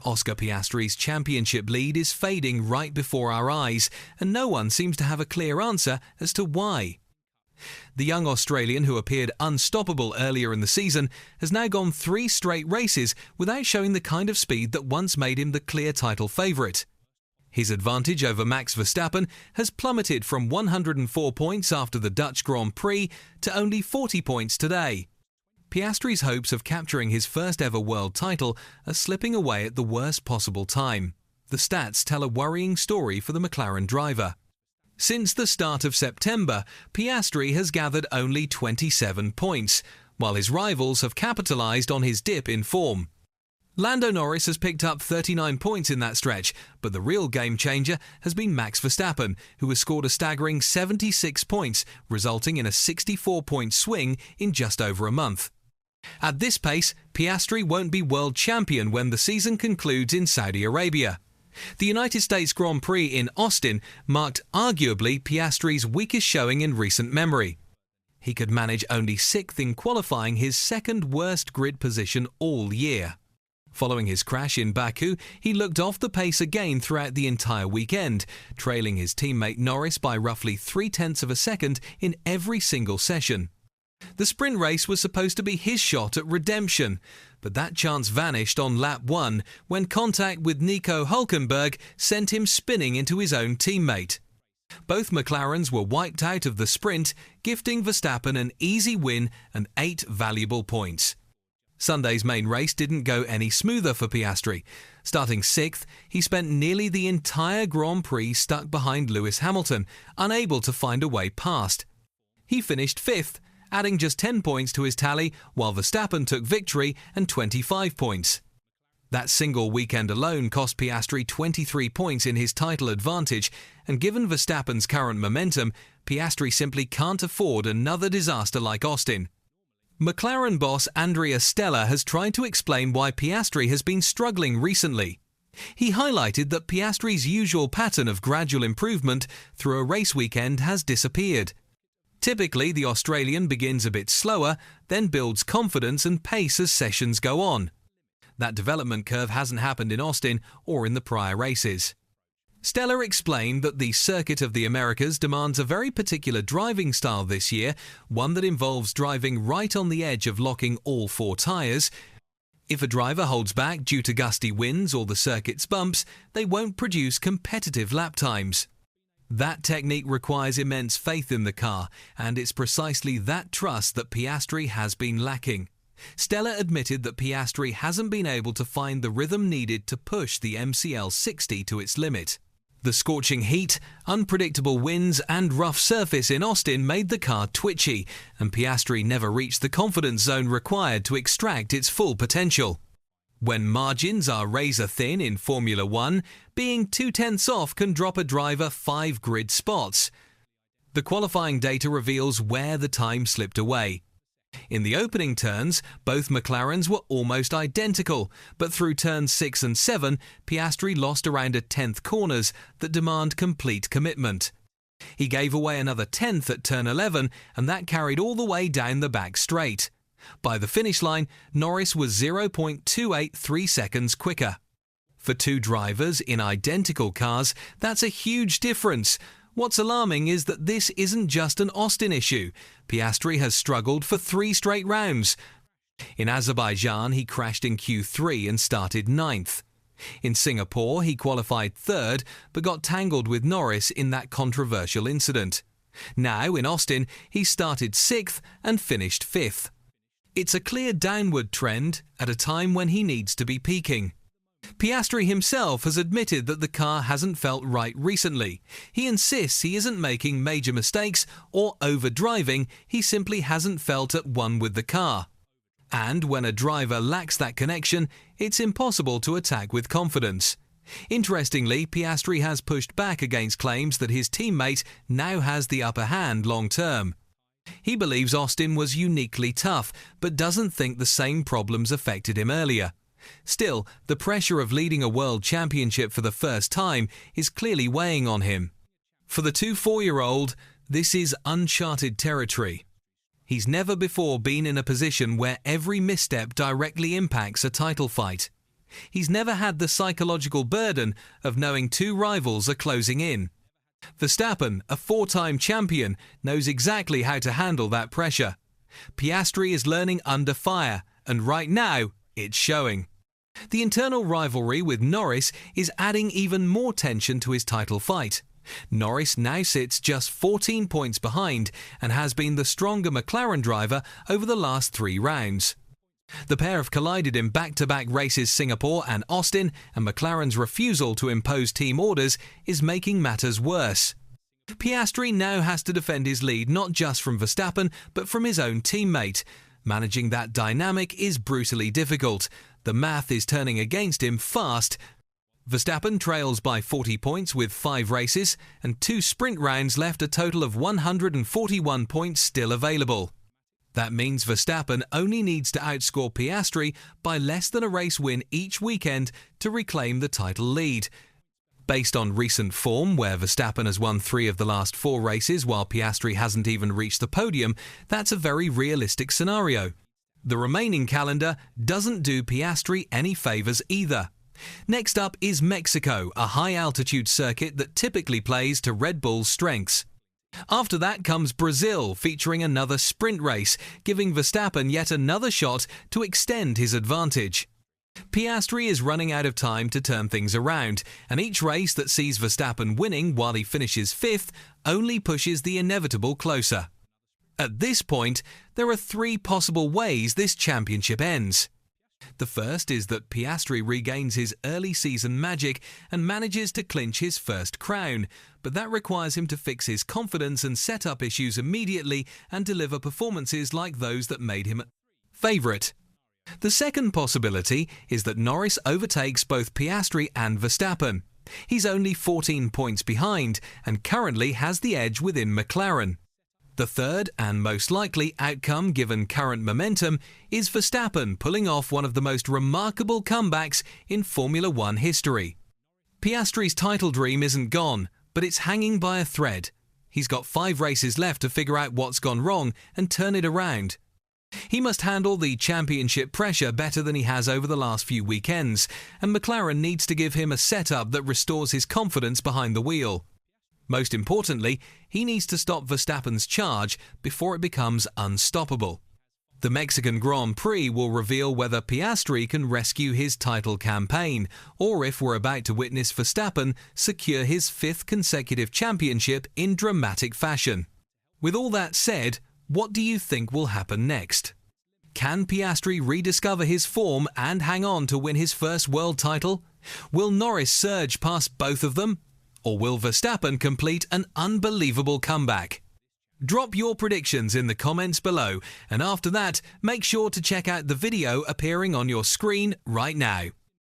Oscar Piastri's championship lead is fading right before our eyes, and no one seems to have a clear answer as to why. The young Australian, who appeared unstoppable earlier in the season, has now gone 3 straight races without showing the kind of speed that once made him the clear title favourite. His advantage over Max Verstappen has plummeted from 104 points after the Dutch Grand Prix to only 40 points today. Piastri's hopes of capturing his first ever world title are slipping away at the worst possible time. The stats tell a worrying story for the McLaren driver. Since the start of September, Piastri has gathered only 27 points, while his rivals have capitalised on his dip in form. Lando Norris has picked up 39 points in that stretch, but the real game changer has been Max Verstappen, who has scored a staggering 76 points, resulting in a 64-point swing in just over a month. At this pace, Piastri won't be world champion when the season concludes in Saudi Arabia. The United States Grand Prix in Austin marked arguably Piastri's weakest showing in recent memory. He could manage only 6th in qualifying, his second worst grid position all year. Following his crash in Baku, he looked off the pace again throughout the entire weekend, trailing his teammate Norris by roughly 0.3 of a second in every single session. The sprint race was supposed to be his shot at redemption, but that chance vanished on lap 1 when contact with Nico Hülkenberg sent him spinning into his own teammate. Both McLarens were wiped out of the sprint, gifting Verstappen an easy win and 8 valuable points. Sunday's main race didn't go any smoother for Piastri. Starting 6th, he spent nearly the entire Grand Prix stuck behind Lewis Hamilton, unable to find a way past. He finished 5th, adding just 10 points to his tally, while Verstappen took victory and 25 points. That single weekend alone cost Piastri 23 points in his title advantage, and given Verstappen's current momentum, Piastri simply can't afford another disaster like Austin. McLaren boss Andrea Stella has tried to explain why Piastri has been struggling recently. He highlighted that Piastri's usual pattern of gradual improvement through a race weekend has disappeared. Typically, the Australian begins a bit slower, then builds confidence and pace as sessions go on. That development curve hasn't happened in Austin or in the prior races. Stella explained that the Circuit of the Americas demands a very particular driving style this year, one that involves driving right on the edge of locking all 4 tyres. If a driver holds back due to gusty winds or the circuit's bumps, they won't produce competitive lap times. That technique requires immense faith in the car, and it's precisely that trust that Piastri has been lacking. Stella admitted that Piastri hasn't been able to find the rhythm needed to push the MCL 60 to its limit. The scorching heat, unpredictable winds and rough surface in Austin made the car twitchy, and Piastri never reached the confidence zone required to extract its full potential. When margins are razor thin in Formula 1, being 0.2 off can drop a driver 5 grid spots. The qualifying data reveals where the time slipped away. In the opening turns, both McLarens were almost identical, but through turns 6 and 7, Piastri lost around 1/10 corners that demand complete commitment. He gave away another 1/10 at turn 11, and that carried all the way down the back straight. By the finish line, Norris was 0.283 seconds quicker. For 2 drivers in identical cars, that's a huge difference. What's alarming is that this isn't just an Austin issue. Piastri has struggled for 3 straight rounds. In Azerbaijan, he crashed in Q3 and started 9th. In Singapore, he qualified 3rd, but got tangled with Norris in that controversial incident. Now, in Austin, he started 6th and finished 5th. It's a clear downward trend at a time when he needs to be peaking. Piastri himself has admitted that the car hasn't felt right recently. He insists he isn't making major mistakes or overdriving, he simply hasn't felt at one with the car. And when a driver lacks that connection, it's impossible to attack with confidence. Interestingly, Piastri has pushed back against claims that his teammate now has the upper hand long term. He believes Austin was uniquely tough, but doesn't think the same problems affected him earlier. Still, the pressure of leading a world championship for the first time is clearly weighing on him. For the 4-year-old, this is uncharted territory. He's never before been in a position where every misstep directly impacts a title fight. He's never had the psychological burden of knowing two rivals are closing in. Verstappen, a four-time champion, knows exactly how to handle that pressure. Piastri is learning under fire, and right now, it's showing. The internal rivalry with Norris is adding even more tension to his title fight. Norris now sits just 14 points behind and has been the stronger McLaren driver over the last 3 rounds. The pair have collided in back-to-back races Singapore and Austin, and McLaren's refusal to impose team orders is making matters worse. Piastri now has to defend his lead not just from Verstappen but from his own teammate. Managing that dynamic is brutally difficult. The math is turning against him fast. Verstappen trails by 40 points with 5 races and 2 sprint rounds left, a total of 141 points still available. That means Verstappen only needs to outscore Piastri by less than a race win each weekend to reclaim the title lead. Based on recent form, where Verstappen has won 3 of the last 4 races while Piastri hasn't even reached the podium, that's a very realistic scenario. The remaining calendar doesn't do Piastri any favours either. Next up is Mexico, a high-altitude circuit that typically plays to Red Bull's strengths. After that comes Brazil, featuring another sprint race, giving Verstappen yet another shot to extend his advantage. Piastri is running out of time to turn things around, and each race that sees Verstappen winning while he finishes 5th only pushes the inevitable closer. At this point, there are 3 possible ways this championship ends. The first is that Piastri regains his early season magic and manages to clinch his first crown, but that requires him to fix his confidence and set up issues immediately and deliver performances like those that made him favourite. The second possibility is that Norris overtakes both Piastri and Verstappen. He's only 14 points behind and currently has the edge within McLaren. The third and most likely outcome given current momentum is Verstappen pulling off one of the most remarkable comebacks in Formula One history. Piastri's title dream isn't gone, but it's hanging by a thread. He's got 5 races left to figure out what's gone wrong and turn it around. He must handle the championship pressure better than he has over the last few weekends, and McLaren needs to give him a setup that restores his confidence behind the wheel. Most importantly, he needs to stop Verstappen's charge before it becomes unstoppable. The Mexican Grand Prix will reveal whether Piastri can rescue his title campaign, or if we're about to witness Verstappen secure his 5th consecutive championship in dramatic fashion. With all that said, what do you think will happen next? Can Piastri rediscover his form and hang on to win his first world title? Will Norris surge past both of them? Or will Verstappen complete an unbelievable comeback? Drop your predictions in the comments below, and after that, make sure to check out the video appearing on your screen right now.